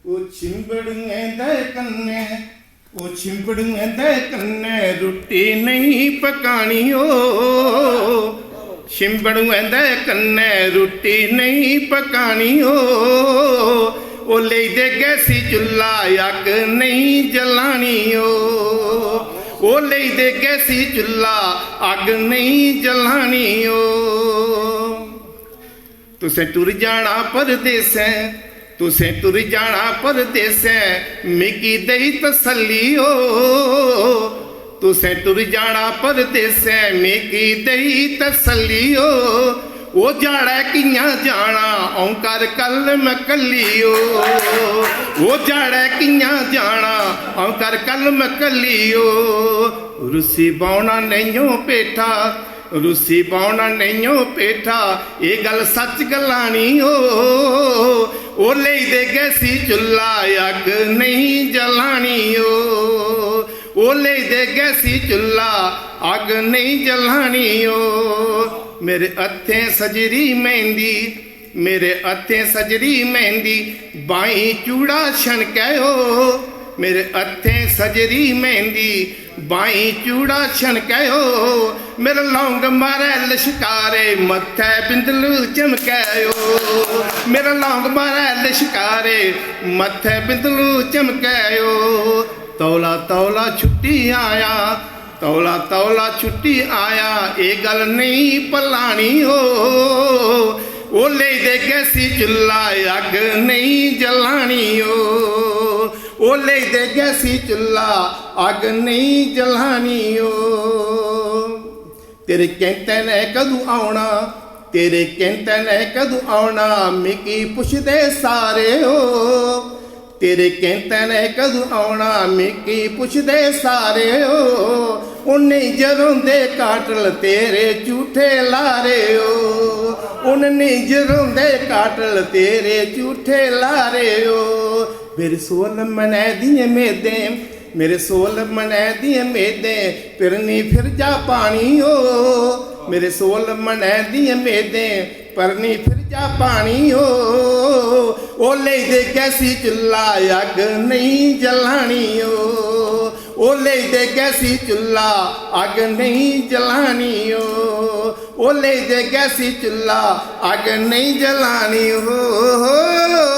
छिंबड़ूंदे कन्ने रोटी नहीं पकानी ओ छिंबड़ूंदे कन्ने रोटी नहीं पकानी ओ ले दे गैसी चुल्ला अग नहीं जलानी ओ ले दे गैसी चुल्ला अग नहीं जलानी ओ तुसें टुर जाना परदेसें तुसें टुर जाना परदेसें मिगी दई तसल्ली ओ तुसें टुर जाना परदेसें मिगी दई तसल्ली ओ जाड़ा कियां जाना औं कर कल मैं कल्ली ओ जाड़ा कियां जाना औं कर कल मैं कल्ली ओ रुसी बौना नहीं पेठा रूसी पाउना नहीं पेठा ये गल सच गलानी ओ ले दे गैसी चुल्ला अग नहीं जलानी ओ ले दे गैसी चुल्ला अग नहीं जलानी ओ मेरे हत्थें सजरी मेहंदी मेरे हत्थें सजरी मेहंदी बाई चूड़ा छनकायो मेरे हत्थें सजरी मेहंदी बाई चूड़ा छनकायो मेरा लौंग मारे लश्कारे मत्थे बिंदलू चमकायो मेरा लौंग मारे लश्कारे मत्थे बिंदलू चमकायो तौला तौला छुट्टी आया तौला तौला छुट्टी आया ये गल नहीं भलानी ओ ले दे गैसी चुल्ला अग नहीं जलानी ओ ले दे गैसी चुल्ला अग नहीं जलानी ओ तेरे कहते ने कदू आना तेरे कहते ने कदू आना मिगी पुछदे सारे ओ तेरे कहते ने कदू आना मिगी पुछदे सारे ओ उन्हें जरों दे काटल तेरे झूठे लारे ओ उन्हें जरों दे काटल तेरे झूठे लारे ओ मेरे सोल मनै दिए मेदे मेरे सोल मनै दिए मेदे फिरनी फिर जा पानी ओ मेरे सोल मनै दिए मेदे परनी फिर जा पानी ओ ले दे गैसी चुल्ला अग नहीं जलानी ओ ले दे गैसी चुल्ला अग नहीं जलानी ओ ले दे गैसी चुल्ला अग नहीं जलानी हो